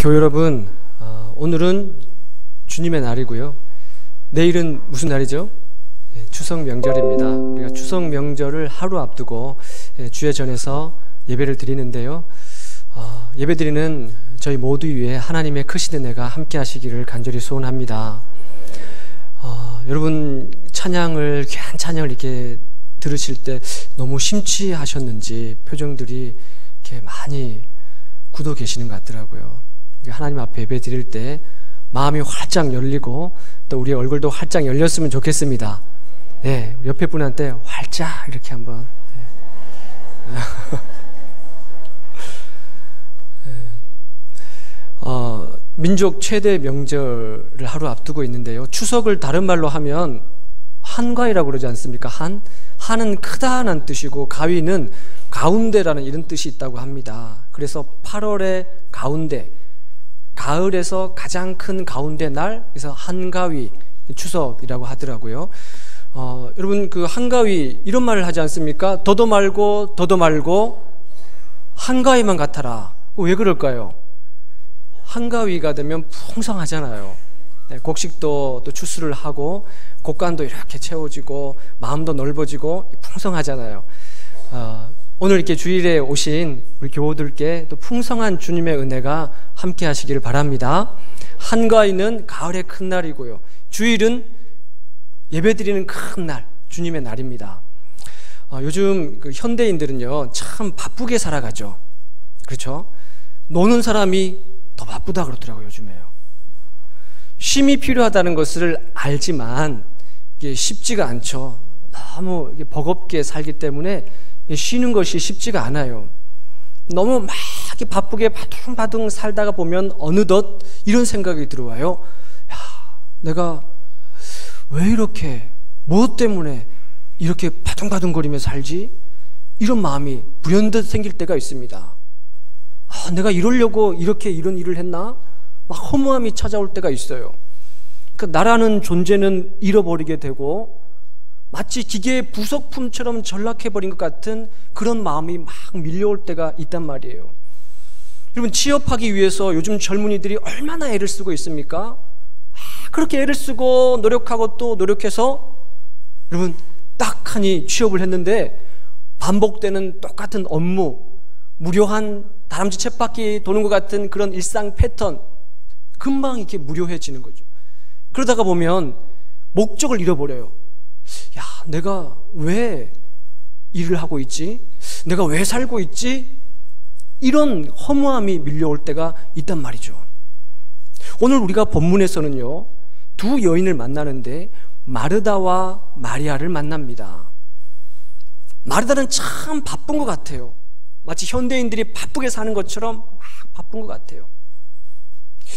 교회 여러분, 오늘은 주님의 날이고요. 내일은 무슨 날이죠? 추석 명절입니다. 우리가 추석 명절을 하루 앞두고 주의 전에서 예배를 드리는데요. 예배드리는 저희 모두 위에 하나님의 크신 은혜가 함께 하시기를 간절히 소원합니다. 여러분 찬양을, 귀한 찬양을 이렇게 들으실 때 너무 심취하셨는지 표정들이 이렇게 많이 굳어 계시는 것 같더라고요. 하나님 앞에 예배 드릴 때 마음이 활짝 열리고 또 우리 얼굴도 활짝 열렸으면 좋겠습니다. 네, 옆에 분한테 활짝 이렇게 한번. 민족 최대 명절을 하루 앞두고 있는데요. 추석을 다른 말로 하면 한가위라고 그러지 않습니까? 한은 크다는 뜻이고 가위는 가운데라는 이런 뜻이 있다고 합니다. 그래서 8월의 가운데, 가을에서 가장 큰 가운데 날, 그래서 한가위 추석이라고 하더라고요. 여러분 그 한가위 이런 말을 하지 않습니까? 더도 말고 한가위만 같아라. 왜 그럴까요? 한가위가 되면 풍성하잖아요. 곡식도 또 추수를 하고 곡간도 이렇게 채워지고 마음도 넓어지고 풍성하잖아요. 오늘 이렇게 주일에 오신 우리 교우들께 또 풍성한 주님의 은혜가 함께 하시기를 바랍니다. 한가위는 가을의 큰 날이고요, 주일은 예배드리는 큰 날, 주님의 날입니다. 요즘 그 현대인들은요 참 바쁘게 살아가죠. 그렇죠? 노는 사람이 더 바쁘다 그러더라고요. 요즘에요. 쉼이 필요하다는 것을 알지만 이게 쉽지가 않죠. 너무 버겁게 살기 때문에 쉬는 것이 쉽지가 않아요. 너무 막 바쁘게 바둥바둥 살다가 보면 어느덧 이런 생각이 들어와요. 야, 내가 왜 이렇게, 무엇 때문에 이렇게 바둥바둥거리며 살지? 이런 마음이 불현듯 생길 때가 있습니다. 내가 이러려고 이렇게 이런 일을 했나? 막 허무함이 찾아올 때가 있어요. 그러니까 나라는 존재는 잃어버리게 되고 마치 기계의 부속품처럼 전락해버린 것 같은 그런 마음이 막 밀려올 때가 있단 말이에요. 여러분 취업하기 위해서 요즘 젊은이들이 얼마나 애를 쓰고 있습니까? 그렇게 애를 쓰고 노력하고 또 노력해서 여러분 딱 하니 취업을 했는데 반복되는 똑같은 업무, 무료한 다람쥐 쳇바퀴 도는 것 같은 그런 일상 패턴, 금방 이렇게 무료해지는 거죠. 그러다가 보면 목적을 잃어버려요. 야, 내가 왜 일을 하고 있지? 내가 왜 살고 있지? 이런 허무함이 밀려올 때가 있단 말이죠. 오늘 우리가 본문에서는요 두 여인을 만나는데 마르다와 마리아를 만납니다. 마르다는 참 바쁜 것 같아요. 마치 현대인들이 바쁘게 사는 것처럼 막 바쁜 것 같아요.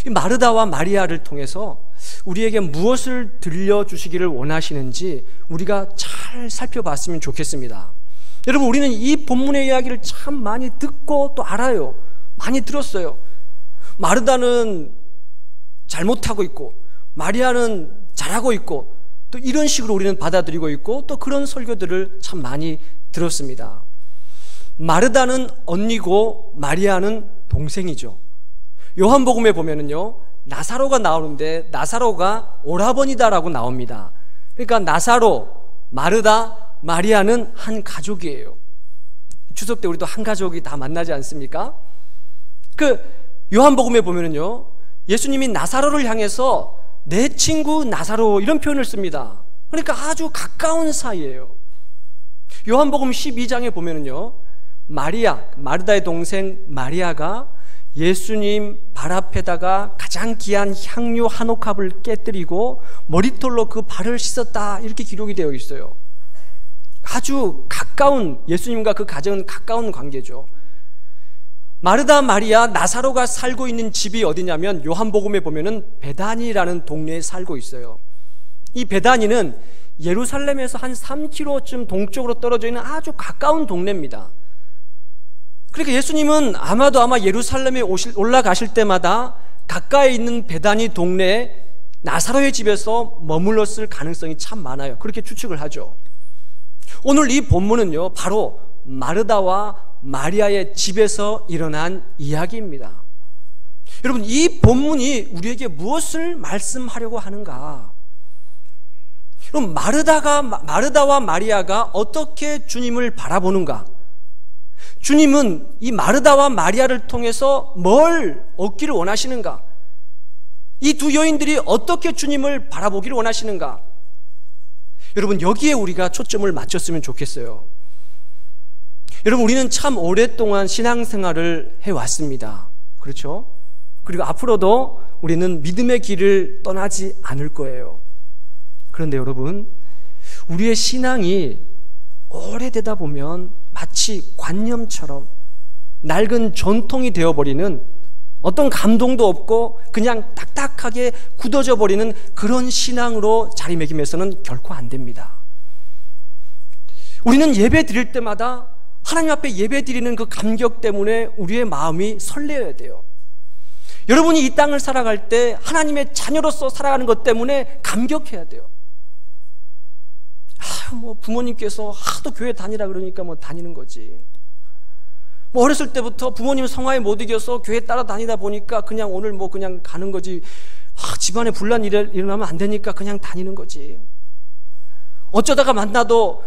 이 마르다와 마리아를 통해서 우리에게 무엇을 들려주시기를 원하시는지 우리가 잘 살펴봤으면 좋겠습니다. 여러분 우리는 이 본문의 이야기를 참 많이 듣고 또 알아요. 많이 들었어요. 마르다는 잘못하고 있고 마리아는 잘하고 있고 또 이런 식으로 우리는 받아들이고 있고 또 그런 설교들을 참 많이 들었습니다. 마르다는 언니고 마리아는 동생이죠. 요한복음에 보면은요 나사로가 나오는데 나사로가 오라버니다라고 나옵니다. 그러니까 나사로, 마르다, 마리아는 한 가족이에요. 추석 때 우리도 한 가족이 다 만나지 않습니까? 그 요한복음에 보면은요 예수님이 나사로를 향해서 내 친구 나사로 이런 표현을 씁니다. 그러니까 아주 가까운 사이예요. 요한복음 12장에 보면은요 마리아, 마르다의 동생 마리아가 예수님 발 앞에다가 가장 귀한 향유 한 옥합을 깨뜨리고 머리털로 그 발을 씻었다 이렇게 기록이 되어 있어요. 아주 가까운, 예수님과 그 가정은 가까운 관계죠. 마르다, 마리아, 나사로가 살고 있는 집이 어디냐면 요한복음에 보면은 베다니라는 동네에 살고 있어요. 이 베다니는 예루살렘에서 한 3km쯤 동쪽으로 떨어져 있는 아주 가까운 동네입니다. 그러니까 예수님은 아마 예루살렘에 올라가실 때마다 가까이 있는 베다니 동네에 나사로의 집에서 머물렀을 가능성이 참 많아요. 그렇게 추측을 하죠. 오늘 이 본문은요 바로 마르다와 마리아의 집에서 일어난 이야기입니다. 여러분, 이 본문이 우리에게 무엇을 말씀하려고 하는가? 그럼 마르다와 마리아가 어떻게 주님을 바라보는가? 주님은 이 마르다와 마리아를 통해서 뭘 얻기를 원하시는가? 이 두 여인들이 어떻게 주님을 바라보기를 원하시는가? 여러분, 여기에 우리가 초점을 맞췄으면 좋겠어요. 여러분, 우리는 참 오랫동안 신앙생활을 해왔습니다. 그렇죠? 그리고 앞으로도 우리는 믿음의 길을 떠나지 않을 거예요. 그런데 여러분, 우리의 신앙이 오래되다 보면 마치 관념처럼 낡은 전통이 되어버리는, 어떤 감동도 없고 그냥 딱딱하게 굳어져 버리는 그런 신앙으로 자리매김해서는 결코 안 됩니다. 우리는 예배 드릴 때마다 하나님 앞에 예배 드리는 그 감격 때문에 우리의 마음이 설레어야 돼요. 여러분이 이 땅을 살아갈 때 하나님의 자녀로서 살아가는 것 때문에 감격해야 돼요. 부모님께서 하도 교회 다니라 그러니까 다니는 거지. 어렸을 때부터 부모님 성화에 못 이겨서 교회 따라다니다 보니까 그냥 오늘 그냥 가는 거지. 집안에 분란 일어나면 안 되니까 그냥 다니는 거지. 어쩌다가 만나도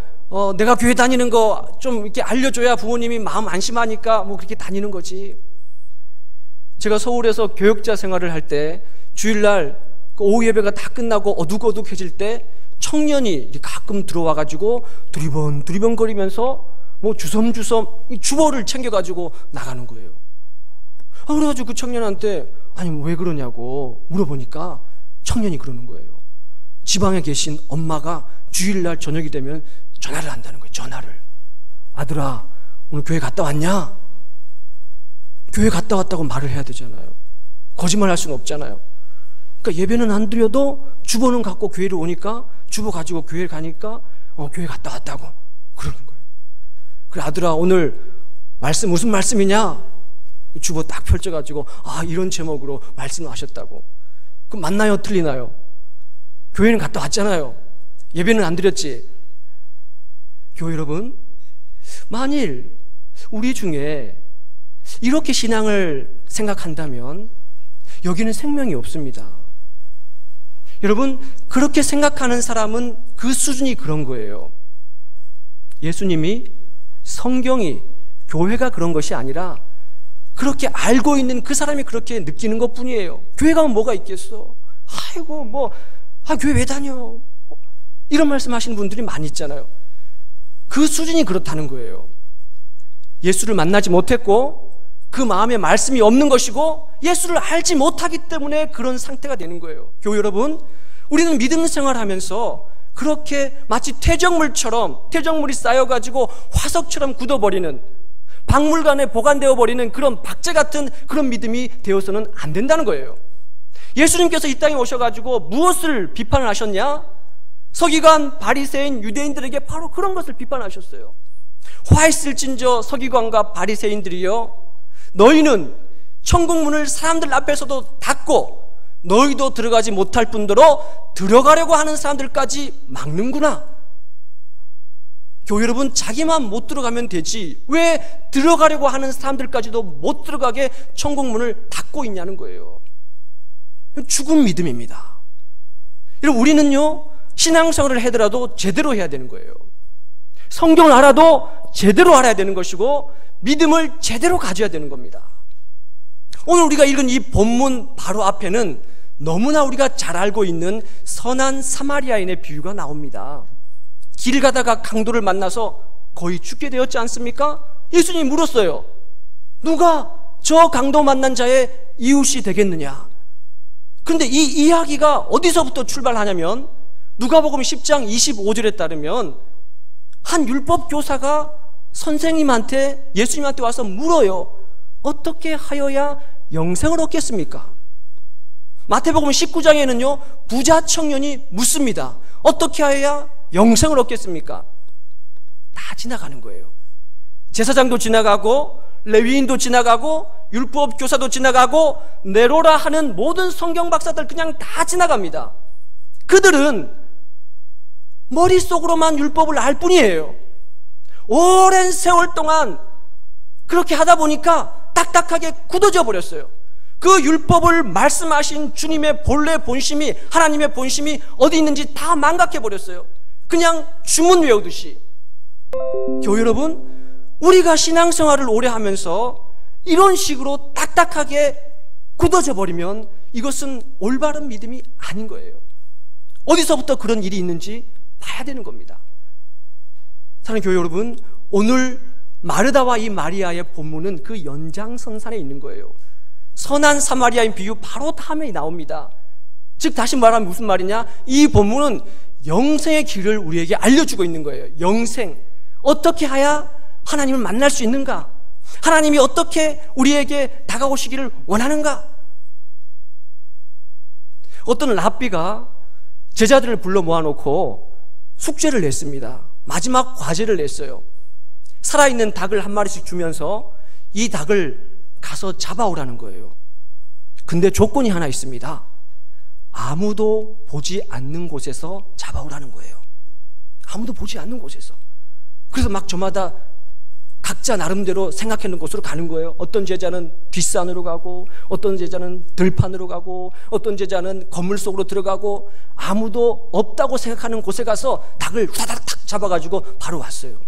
내가 교회 다니는 거 좀 이렇게 알려줘야 부모님이 마음 안심하니까 그렇게 다니는 거지. 제가 서울에서 교역자 생활을 할 때 주일날 오후 예배가 다 끝나고 어둑어둑해질 때 청년이 가끔 들어와가지고 두리번거리면서 주섬주섬 주보를 챙겨가지고 나가는 거예요. 그래가지고 그 청년한테 아니 왜 그러냐고 물어보니까 청년이 그러는 거예요. 지방에 계신 엄마가 주일날 저녁이 되면 전화를 한다는 거예요. 전화를. 아들아, 오늘 교회 갔다 왔냐? 교회 갔다 왔다고 말을 해야 되잖아요. 거짓말 할 수는 없잖아요. 그러니까 예배는 안 드려도 주보는 갖고 교회를 오니까, 주보 가지고 교회를 가니까 교회 갔다 왔다고 그러는 거예요. 그래, 아들아, 오늘 말씀 무슨 말씀이냐? 주보 딱 펼쳐가지고 이런 제목으로 말씀을 하셨다고. 그럼 맞나요? 틀리나요? 교회는 갔다 왔잖아요. 예배는 안 드렸지. 교회 여러분, 만일 우리 중에 이렇게 신앙을 생각한다면 여기는 생명이 없습니다. 여러분, 그렇게 생각하는 사람은 그 수준이 그런 거예요. 예수님이, 성경이, 교회가 그런 것이 아니라 그렇게 알고 있는 그 사람이 그렇게 느끼는 것 뿐이에요. 교회 가면 뭐가 있겠어? 아이고 교회 왜 다녀? 이런 말씀 하시는 분들이 많이 있잖아요. 그 수준이 그렇다는 거예요. 예수를 만나지 못했고 그 마음에 말씀이 없는 것이고 예수를 알지 못하기 때문에 그런 상태가 되는 거예요. 교회 여러분, 우리는 믿음 생활하면서 그렇게 마치 퇴적물이 쌓여가지고 화석처럼 굳어버리는, 박물관에 보관되어 버리는 그런 박제 같은 그런 믿음이 되어서는 안 된다는 거예요. 예수님께서 이 땅에 오셔가지고 무엇을 비판을 하셨냐? 서기관, 바리새인, 유대인들에게 바로 그런 것을 비판하셨어요. 화 있을진저 서기관과 바리새인들이여, 너희는 천국문을 사람들 앞에서도 닫고 너희도 들어가지 못할 뿐더러 들어가려고 하는 사람들까지 막는구나. 교회 여러분, 자기만 못 들어가면 되지 왜 들어가려고 하는 사람들까지도 못 들어가게 천국문을 닫고 있냐는 거예요. 죽은 믿음입니다. 여러분, 우리는요 신앙생활을 하더라도 제대로 해야 되는 거예요. 성경을 알아도 제대로 알아야 되는 것이고 믿음을 제대로 가져야 되는 겁니다. 오늘 우리가 읽은 이 본문 바로 앞에는 너무나 우리가 잘 알고 있는 선한 사마리아인의 비유가 나옵니다. 길 가다가 강도를 만나서 거의 죽게 되었지 않습니까? 예수님이 물었어요. 누가 저 강도 만난 자의 이웃이 되겠느냐? 그런데 이 이야기가 어디서부터 출발하냐면 누가복음 10장 25절에 따르면 한 율법 교사가 선생님한테, 예수님한테 와서 물어요. 어떻게 하여야 영생을 얻겠습니까? 마태복음 19장에는요 부자 청년이 묻습니다. 어떻게 하여야 영생을 얻겠습니까? 다 지나가는 거예요. 제사장도 지나가고 레위인도 지나가고 율법 교사도 지나가고 네로라 하는 모든 성경 박사들 그냥 다 지나갑니다. 그들은 머릿속으로만 율법을 알 뿐이에요. 오랜 세월 동안 그렇게 하다 보니까 딱딱하게 굳어져 버렸어요. 그 율법을 말씀하신 주님의 본래 본심이, 하나님의 본심이 어디 있는지 다 망각해버렸어요. 그냥 주문 외우듯이. 교회 여러분, 우리가 신앙생활을 오래 하면서 이런 식으로 딱딱하게 굳어져 버리면 이것은 올바른 믿음이 아닌 거예요. 어디서부터 그런 일이 있는지 봐야 되는 겁니다. 사랑하는 교회 여러분, 오늘 마르다와 이 마리아의 본문은 그 연장선상에 있는 거예요. 선한 사마리아인 비유 바로 다음에 나옵니다. 즉 다시 말하면 무슨 말이냐, 이 본문은 영생의 길을 우리에게 알려주고 있는 거예요. 영생, 어떻게 해야 하나님을 만날 수 있는가, 하나님이 어떻게 우리에게 다가오시기를 원하는가. 어떤 랍비가 제자들을 불러 모아놓고 숙제를 냈습니다. 마지막 과제를 냈어요. 살아있는 닭을 한 마리씩 주면서 이 닭을 가서 잡아오라는 거예요. 근데 조건이 하나 있습니다. 아무도 보지 않는 곳에서 잡아오라는 거예요. 아무도 보지 않는 곳에서. 그래서 막 저마다 각자 나름대로 생각하는 곳으로 가는 거예요. 어떤 제자는 뒷산으로 가고, 어떤 제자는 들판으로 가고, 어떤 제자는 건물 속으로 들어가고, 아무도 없다고 생각하는 곳에 가서 닭을 후다닥 탁 잡아가지고 바로 왔어요.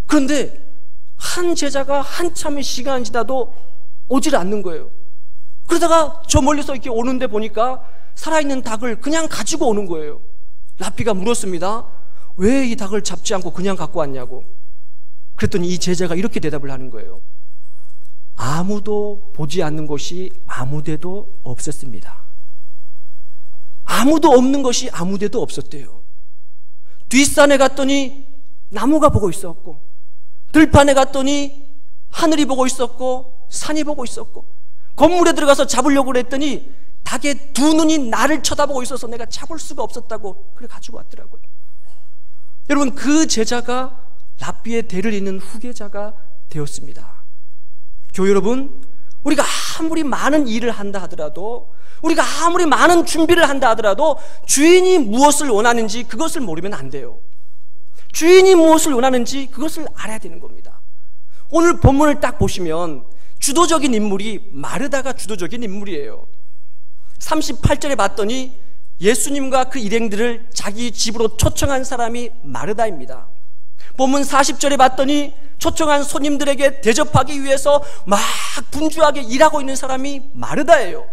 그런데 한 제자가 한참의 시간이 지나도 오질 않는 거예요. 그러다가 저 멀리서 이렇게 오는데 보니까 살아있는 닭을 그냥 가지고 오는 거예요. 랍비가 물었습니다. 왜 이 닭을 잡지 않고 그냥 갖고 왔냐고. 그랬더니 이 제자가 이렇게 대답을 하는 거예요. 아무도 보지 않는 곳이 아무데도 없었습니다. 아무도 없는 것이 아무데도 없었대요. 뒷산에 갔더니 나무가 보고 있었고, 들판에 갔더니 하늘이 보고 있었고, 산이 보고 있었고, 건물에 들어가서 잡으려고 그랬더니 닭의 두 눈이 나를 쳐다보고 있어서 내가 잡을 수가 없었다고 그래 가지고 왔더라고요. 여러분, 그 제자가 랍비의 대를 잇는 후계자가 되었습니다. 교회 여러분, 우리가 아무리 많은 일을 한다 하더라도, 우리가 아무리 많은 준비를 한다 하더라도 주인이 무엇을 원하는지 그것을 모르면 안 돼요. 주인이 무엇을 원하는지 그것을 알아야 되는 겁니다. 오늘 본문을 딱 보시면 주도적인 인물이 마르다가 주도적인 인물이에요. 38절에 봤더니 예수님과 그 일행들을 자기 집으로 초청한 사람이 마르다입니다. 본문 40절에 봤더니 초청한 손님들에게 대접하기 위해서 막 분주하게 일하고 있는 사람이 마르다예요.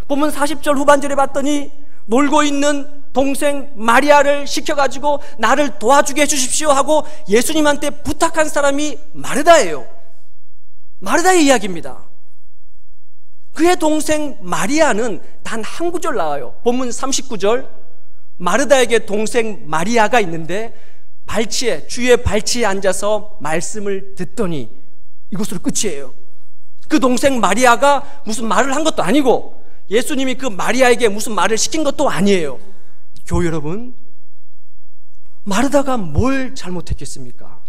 본문 40절 후반절에 봤더니 놀고 있는 동생 마리아를 시켜가지고 나를 도와주게 해주십시오 하고 예수님한테 부탁한 사람이 마르다예요. 마르다의 이야기입니다. 그의 동생 마리아는 단 한 구절 나와요. 본문 39절, 마르다에게 동생 마리아가 있는데 발치에, 주의 발치에 앉아서 말씀을 듣더니, 이것으로 끝이에요. 그 동생 마리아가 무슨 말을 한 것도 아니고 예수님이 그 마리아에게 무슨 말을 시킨 것도 아니에요. 교회 여러분, 마르다가 뭘 잘못했겠습니까?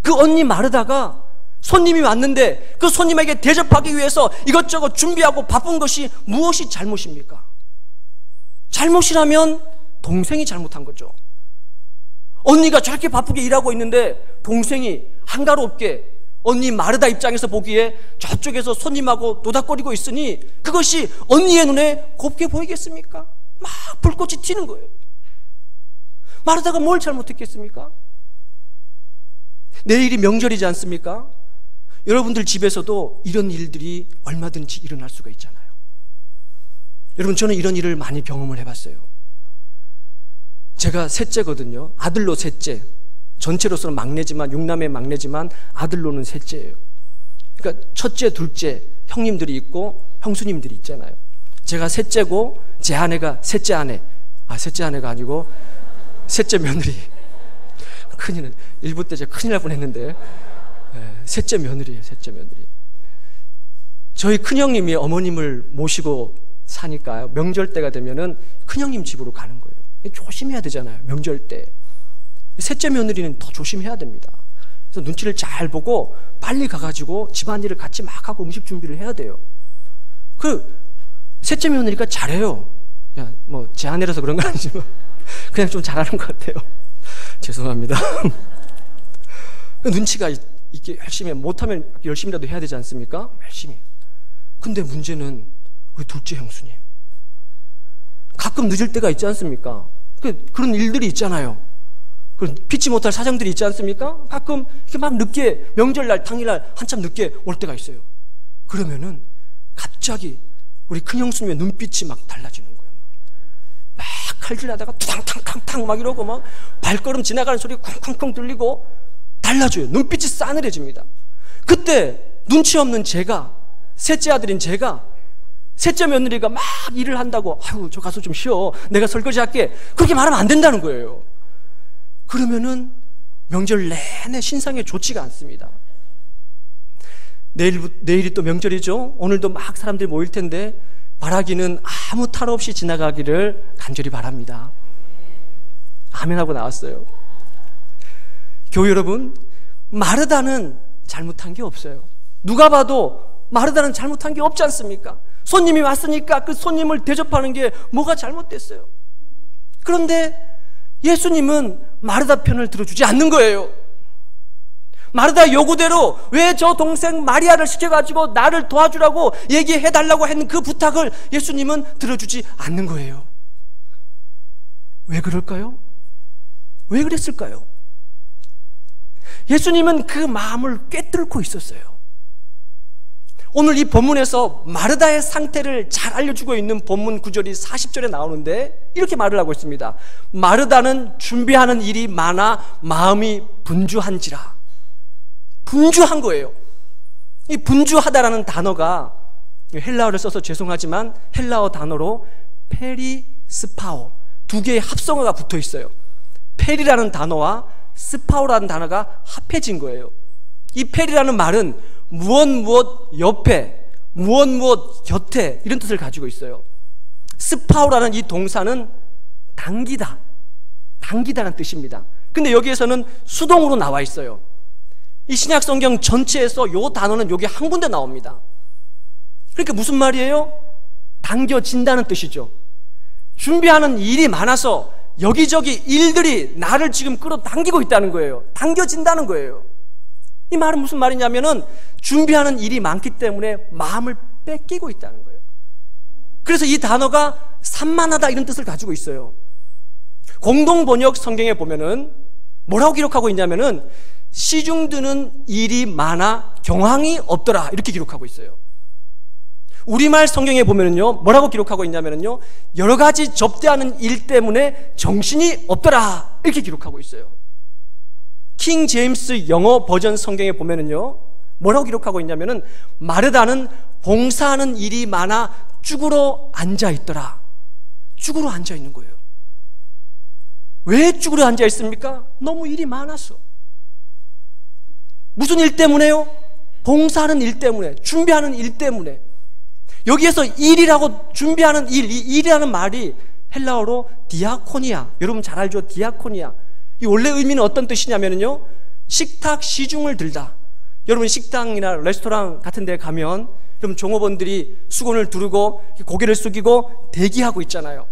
그 언니 마르다가 손님이 왔는데 그 손님에게 대접하기 위해서 이것저것 준비하고 바쁜 것이 무엇이 잘못입니까? 잘못이라면 동생이 잘못한 거죠. 언니가 저렇게 바쁘게 일하고 있는데 동생이 한가롭게, 언니 마르다 입장에서 보기에 저쪽에서 손님하고 노닥거리고 있으니 그것이 언니의 눈에 곱게 보이겠습니까? 막 불꽃이 튀는 거예요. 마르다가 뭘 잘못했겠습니까? 내일이 명절이지 않습니까? 여러분들 집에서도 이런 일들이 얼마든지 일어날 수가 있잖아요. 여러분, 저는 이런 일을 많이 경험을 해봤어요. 제가 셋째거든요. 아들로 셋째. 전체로서는 막내지만, 육남의 막내지만 아들로는 셋째예요. 그러니까 첫째, 둘째 형님들이 있고 형수님들이 있잖아요. 제가 셋째고 제 아내가 셋째 아내. 셋째 아내가 아니고 셋째 며느리. 큰일은 일부 때 제가 큰일 날 뻔했는데, 셋째 며느리예요. 셋째 며느리. 저희 큰형님이 어머님을 모시고 사니까 명절 때가 되면은 큰형님 집으로 가는 거예요. 조심해야 되잖아요. 명절 때. 셋째 며느리는 더 조심해야 됩니다. 그래서 눈치를 잘 보고 빨리 가가지고 집안일을 같이 막 하고 음식 준비를 해야 돼요. 그 셋째 며느리가 잘해요. 뭐 제 아내라서 그런 건 아니지만 그냥 좀 잘하는 것 같아요. 죄송합니다. 눈치가 있게 열심히, 못하면 열심히라도 해야 되지 않습니까? 열심히. 근데 문제는 우리 둘째 형수님. 가끔 늦을 때가 있지 않습니까? 그런 일들이 있잖아요. 피치 못할 사정들이 있지 않습니까? 가끔 이렇게 막 늦게, 명절날, 당일날 한참 늦게 올 때가 있어요. 그러면은 갑자기 우리 큰 형수님의 눈빛이 막 달라지는 거예요. 막 칼질하다가 탕탕탕탕 막 이러고 막 발걸음 지나가는 소리 쿵쿵쿵 들리고 달라져요. 눈빛이 싸늘해집니다. 그때 눈치 없는 제가, 셋째 아들인 제가, 셋째 며느리가 막 일을 한다고, 아유 저 가서 좀 쉬어, 내가 설거지 할게, 그렇게 말하면 안 된다는 거예요. 그러면은 명절 내내 신상에 좋지가 않습니다. 내일이 또 명절이죠. 오늘도 막 사람들이 모일 텐데 바라기는 아무 탈 없이 지나가기를 간절히 바랍니다. 아멘 하고 나왔어요. 교회 여러분, 마르다는 잘못한 게 없어요. 누가 봐도 마르다는 잘못한 게 없지 않습니까? 손님이 왔으니까 그 손님을 대접하는 게 뭐가 잘못됐어요? 그런데 예수님은 마르다 편을 들어주지 않는 거예요. 마르다 요구대로 왜 저 동생 마리아를 시켜가지고 나를 도와주라고 얘기해달라고 했는 그 부탁을 예수님은 들어주지 않는 거예요. 왜 그럴까요? 왜 그랬을까요? 예수님은 그 마음을 꿰뚫고 있었어요. 오늘 이 본문에서 마르다의 상태를 잘 알려주고 있는 본문 구절이 40절에 나오는데 이렇게 말을 하고 있습니다. 마르다는 준비하는 일이 많아 마음이 분주한지라. 분주한 거예요. 이 분주하다라는 단어가 헬라어를 써서 죄송하지만 헬라어 단어로 페리스파오, 두 개의 합성어가 붙어 있어요. 페리라는 단어와 스파오라는 단어가 합해진 거예요. 이 페리라는 말은 무엇 옆에, 무엇 곁에, 이런 뜻을 가지고 있어요. 스파오라는 이 동사는 당기다, 당기다는 뜻입니다. 근데 여기에서는 수동으로 나와 있어요. 이 신약 성경 전체에서 이 단어는 여기 한 군데 나옵니다. 그러니까 무슨 말이에요? 당겨진다는 뜻이죠. 준비하는 일이 많아서 여기저기 일들이 나를 지금 끌어당기고 있다는 거예요. 당겨진다는 거예요. 이 말은 무슨 말이냐면은 준비하는 일이 많기 때문에 마음을 뺏기고 있다는 거예요. 그래서 이 단어가 산만하다 이런 뜻을 가지고 있어요. 공동번역 성경에 보면은 뭐라고 기록하고 있냐면은 시중 드는 일이 많아 경황이 없더라 이렇게 기록하고 있어요. 우리말 성경에 보면은요 뭐라고 기록하고 있냐면은요 여러 가지 접대하는 일 때문에 정신이 없더라 이렇게 기록하고 있어요. 킹 제임스 영어 버전 성경에 보면은요 뭐라고 기록하고 있냐면은 마르다는 봉사하는 일이 많아 쭈그러 앉아 있더라. 쭈그러 앉아 있는 거예요. 왜 쭈그러 앉아 있습니까? 너무 일이 많아서. 무슨 일 때문에요? 봉사하는 일 때문에, 준비하는 일 때문에. 여기에서 일이라고 준비하는 일, 이 일이라는 말이 헬라어로 디아코니아, 여러분 잘 알죠? 디아코니아. 이 원래 의미는 어떤 뜻이냐면요 식탁 시중을 들다. 여러분 식당이나 레스토랑 같은 데 가면 여러분 종업원들이 수건을 두르고 고개를 숙이고 대기하고 있잖아요.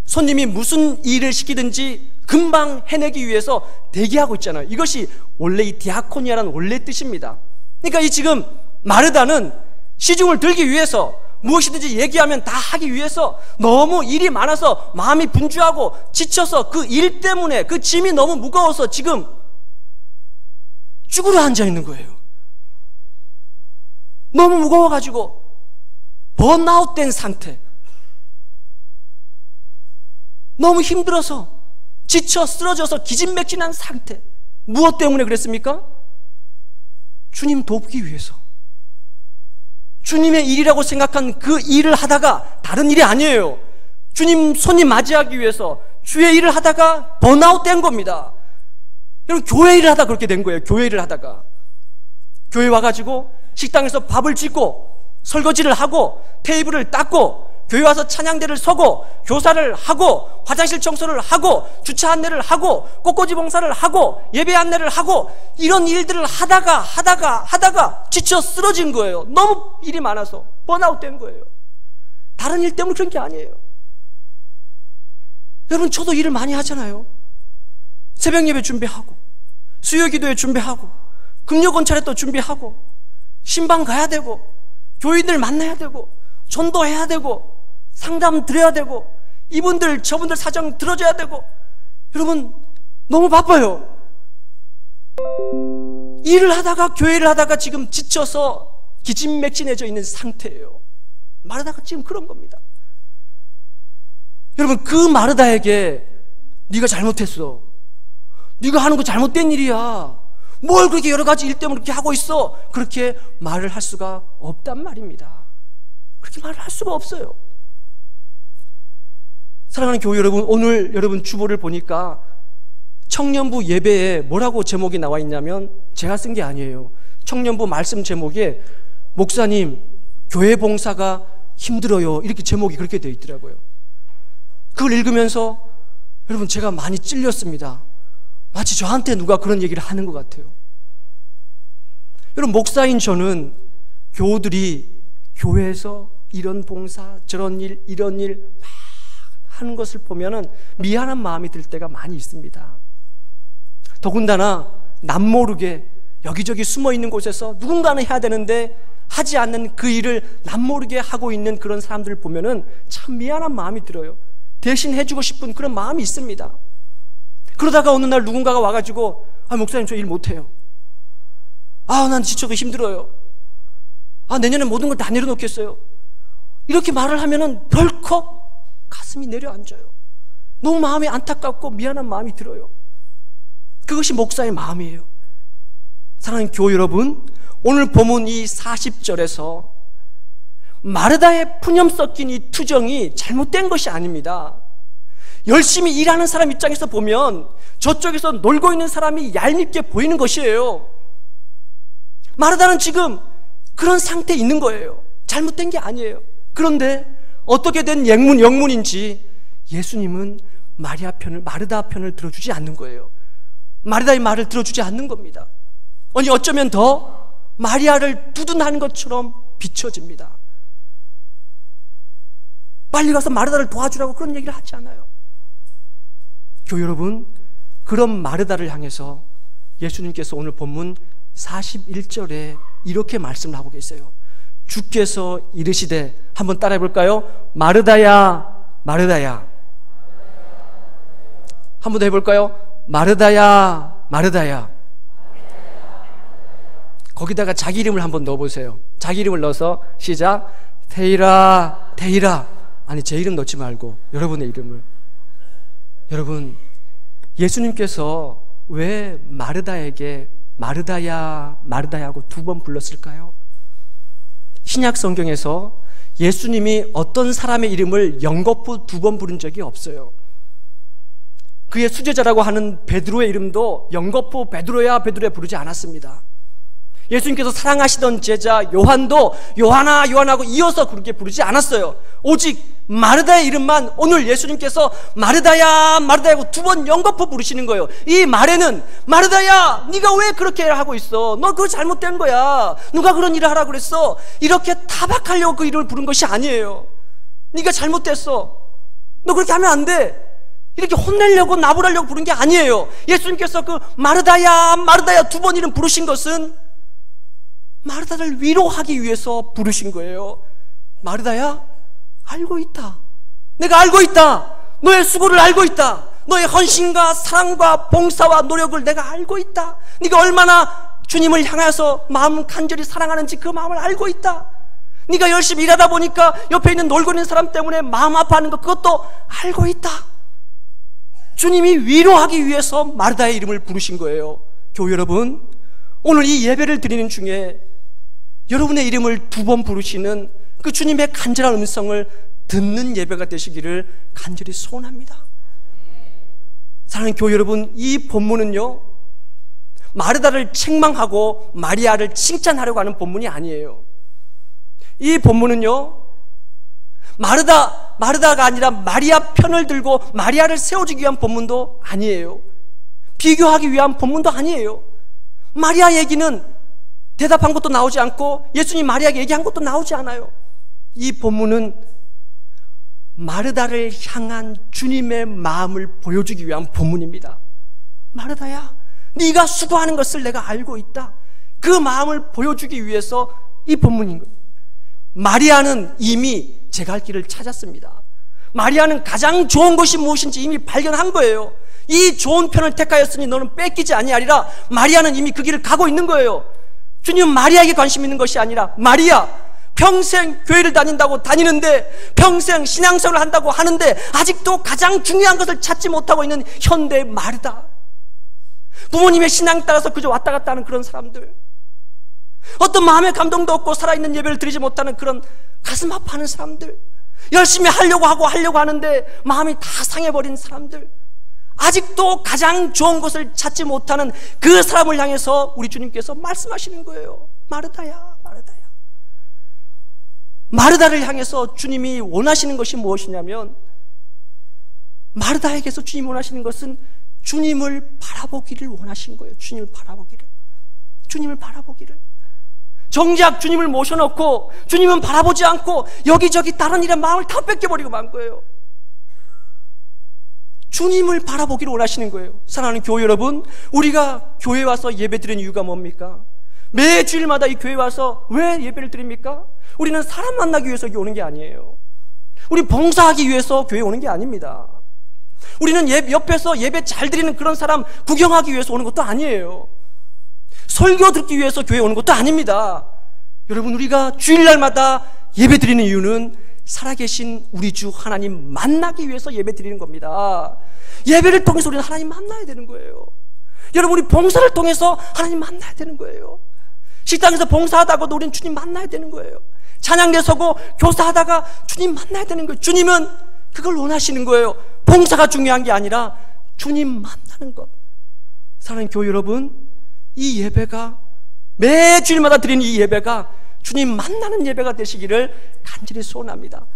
손님이 무슨 일을 시키든지 금방 해내기 위해서 대기하고 있잖아요. 이것이 원래 이 디아코니아라는 원래 뜻입니다. 그러니까 이 지금 마르다는 시중을 들기 위해서 무엇이든지 얘기하면 다 하기 위해서 너무 일이 많아서 마음이 분주하고 지쳐서 그 일 때문에 그 짐이 너무 무거워서 지금 쭈그려 앉아 있는 거예요. 너무 무거워가지고 번아웃된 상태, 너무 힘들어서 지쳐 쓰러져서 기진맥진한 상태. 무엇 때문에 그랬습니까? 주님 돕기 위해서, 주님의 일이라고 생각한 그 일을 하다가 다른 일이 아니에요. 주님 손님 맞이하기 위해서 주의 일을 하다가 번아웃 된 겁니다. 여러분 교회 일을 하다 그렇게 된 거예요. 교회 일을 하다가 교회 와가지고 식당에서 밥을 짓고 설거지를 하고 테이블을 닦고 교회 와서 찬양대를 서고 교사를 하고 화장실 청소를 하고 주차 안내를 하고 꽃꽂이 봉사를 하고 예배 안내를 하고 이런 일들을 하다가 지쳐 쓰러진 거예요. 너무 일이 많아서 번아웃 된 거예요. 다른 일 때문에 그런 게 아니에요. 여러분 저도 일을 많이 하잖아요. 새벽 예배 준비하고 수요 기도회 준비하고 금요 권찰에 또 준비하고 신방 가야 되고 교인들 만나야 되고 전도해야 되고 상담 드려야 되고 이분들 저분들 사정 들어줘야 되고, 여러분 너무 바빠요. 일을 하다가 교회를 하다가 지금 지쳐서 기진맥진해져 있는 상태예요. 마르다가 지금 그런 겁니다. 여러분, 그 마르다에게 네가 잘못했어, 네가 하는 거 잘못된 일이야, 뭘 그렇게 여러 가지 일 때문에 그렇게 하고 있어, 그렇게 말을 할 수가 없단 말입니다. 그렇게 말을 할 수가 없어요. 사랑하는 교회 여러분, 오늘 여러분 주보를 보니까 청년부 예배에 뭐라고 제목이 나와 있냐면, 제가 쓴 게 아니에요. 청년부 말씀 제목에 목사님 교회 봉사가 힘들어요, 이렇게 제목이 그렇게 되어 있더라고요. 그걸 읽으면서 여러분 제가 많이 찔렸습니다. 마치 저한테 누가 그런 얘기를 하는 것 같아요. 여러분, 목사인 저는 교우들이 교회에서 이런 봉사 저런 일 이런 일 막 하는 것을 보면은 미안한 마음이 들 때가 많이 있습니다. 더군다나 남모르게 여기저기 숨어 있는 곳에서 누군가는 해야 되는데 하지 않는 그 일을 남모르게 하고 있는 그런 사람들을 보면은 참 미안한 마음이 들어요. 대신 해주고 싶은 그런 마음이 있습니다. 그러다가 어느 날 누군가가 와가지고, 아, 목사님 저 일 못해요, 아, 난 지쳐서 힘들어요, 아, 내년에 모든 걸 다 내려놓겠어요, 이렇게 말을 하면은 벌컥 가슴이 내려앉아요. 너무 마음이 안타깝고 미안한 마음이 들어요. 그것이 목사의 마음이에요. 사랑하는 교회 여러분, 오늘 본문 이 40절에서 마르다의 푸념 섞인 이 투정이 잘못된 것이 아닙니다. 열심히 일하는 사람 입장에서 보면 저쪽에서 놀고 있는 사람이 얄밉게 보이는 것이에요. 마르다는 지금 그런 상태에 있는 거예요. 잘못된 게 아니에요. 그런데 어떻게 된 영문인지 예수님은 마르다 편을 들어주지 않는 거예요. 마르다의 말을 들어주지 않는 겁니다. 아니, 어쩌면 더 마리아를 두둔하는 것처럼 비춰집니다. 빨리 가서 마르다를 도와주라고 그런 얘기를 하지 않아요. 교회 여러분, 그런 마르다를 향해서 예수님께서 오늘 본문 41절에 이렇게 말씀을 하고 계세요. 주께서 이르시되, 한번 따라해 볼까요? 마르다야, 마르다야. 한번 더 해볼까요? 마르다야, 마르다야. 거기다가 자기 이름을 한번 넣어보세요. 자기 이름을 넣어서 시작. 테이라, 테이라. 아니, 제 이름 넣지 말고 여러분의 이름을. 여러분, 예수님께서 왜 마르다에게 마르다야, 마르다야 하고 두 번 불렀을까요? 신약 성경에서 예수님이 어떤 사람의 이름을 연거푸 두 번 부른 적이 없어요. 그의 수제자라고 하는 베드로의 이름도 연거푸 베드로야, 베드로야 부르지 않았습니다. 예수님께서 사랑하시던 제자 요한도 요하나, 요한하고 이어서 그렇게 부르지 않았어요. 오직 마르다의 이름만 오늘 예수님께서 마르다야, 마르다야 하고 두 번 연거푸 부르시는 거예요. 이 말에는 마르다야, 네가 왜 그렇게 하고 있어? 너 그거 잘못된 거야. 누가 그런 일을 하라고 그랬어? 이렇게 타박하려고 그 이름을 부른 것이 아니에요. 네가 잘못됐어, 너 그렇게 하면 안 돼, 이렇게 혼내려고 나불하려고 부른 게 아니에요. 예수님께서 그 마르다야, 마르다야 두 번 이름 부르신 것은 마르다를 위로하기 위해서 부르신 거예요. 마르다야, 알고 있다, 내가 알고 있다, 너의 수고를 알고 있다, 너의 헌신과 사랑과 봉사와 노력을 내가 알고 있다, 네가 얼마나 주님을 향해서 마음 간절히 사랑하는지 그 마음을 알고 있다, 네가 열심히 일하다 보니까 옆에 있는 놀고 있는 사람 때문에 마음 아파하는 것, 그것도 알고 있다. 주님이 위로하기 위해서 마르다의 이름을 부르신 거예요. 교회 여러분, 오늘 이 예배를 드리는 중에 여러분의 이름을 두 번 부르시는 그 주님의 간절한 음성을 듣는 예배가 되시기를 간절히 소원합니다. 사랑하는 교회 여러분, 이 본문은요, 마르다를 책망하고 마리아를 칭찬하려고 하는 본문이 아니에요. 이 본문은요, 마르다가 아니라 마리아 편을 들고 마리아를 세워주기 위한 본문도 아니에요. 비교하기 위한 본문도 아니에요. 마리아 얘기는 대답한 것도 나오지 않고 예수님 마리아에게 얘기한 것도 나오지 않아요. 이 본문은 마르다를 향한 주님의 마음을 보여주기 위한 본문입니다. 마르다야, 네가 수고하는 것을 내가 알고 있다, 그 마음을 보여주기 위해서 이 본문인 거예요. 마리아는 이미 제 갈 길을 찾았습니다. 마리아는 가장 좋은 것이 무엇인지 이미 발견한 거예요. 이 좋은 편을 택하였으니 너는 뺏기지 아니하리라. 마리아는 이미 그 길을 가고 있는 거예요. 주님은 마리아에게 관심 있는 것이 아니라, 마리아 평생 교회를 다니는데, 평생 신앙생활을 한다고 하는데 아직도 가장 중요한 것을 찾지 못하고 있는 현대의 마르다, 부모님의 신앙에 따라서 그저 왔다 갔다 하는 그런 사람들, 어떤 마음의 감동도 없고 살아있는 예배를 드리지 못하는 그런 가슴 아파하는 사람들, 열심히 하려고 하는데 마음이 다 상해버린 사람들, 아직도 가장 좋은 것을 찾지 못하는 그 사람을 향해서 우리 주님께서 말씀하시는 거예요. 마르다야, 마르다야. 마르다를 향해서 주님이 원하시는 것이 무엇이냐면, 마르다에게서 주님이 원하시는 것은 주님을 바라보기를 원하신 거예요. 주님을 바라보기를. 주님을 바라보기를. 정작 주님을 모셔놓고 주님은 바라보지 않고 여기저기 다른 일에 마음을 다 뺏겨버리고 만 거예요. 주님을 바라보기를 원하시는 거예요. 사랑하는 교회 여러분, 우리가 교회 와서 예배 드리는 이유가 뭡니까? 매 주일마다 이 교회 와서 왜 예배를 드립니까? 우리는 사람 만나기 위해서 여기 오는 게 아니에요. 우리 봉사하기 위해서 교회 오는 게 아닙니다. 우리는 옆에서 예배 잘 드리는 그런 사람 구경하기 위해서 오는 것도 아니에요. 설교 듣기 위해서 교회 오는 것도 아닙니다. 여러분, 우리가 주일날마다 예배 드리는 이유는 살아계신 우리 주 하나님 만나기 위해서 예배 드리는 겁니다. 예배를 통해서 우리는 하나님 만나야 되는 거예요. 여러분, 우리 봉사를 통해서 하나님 만나야 되는 거예요. 식당에서 봉사하다가도 우리는 주님 만나야 되는 거예요. 찬양대 서고 교사하다가 주님 만나야 되는 거예요. 주님은 그걸 원하시는 거예요. 봉사가 중요한 게 아니라 주님 만나는 것. 사랑하는 교회 여러분, 이 예배가, 매 주일마다 드리는 이 예배가 주님 만나는 예배가 되시기를 간절히 소원합니다.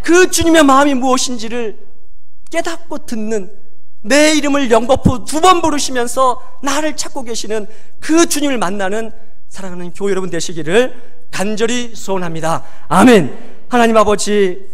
그 주님의 마음이 무엇인지를 깨닫고 듣는, 내 이름을 영거푸 2번 부르시면서 나를 찾고 계시는 그 주님을 만나는 사랑하는 교회 여러분 되시기를 간절히 소원합니다. 아멘. 하나님 아버지,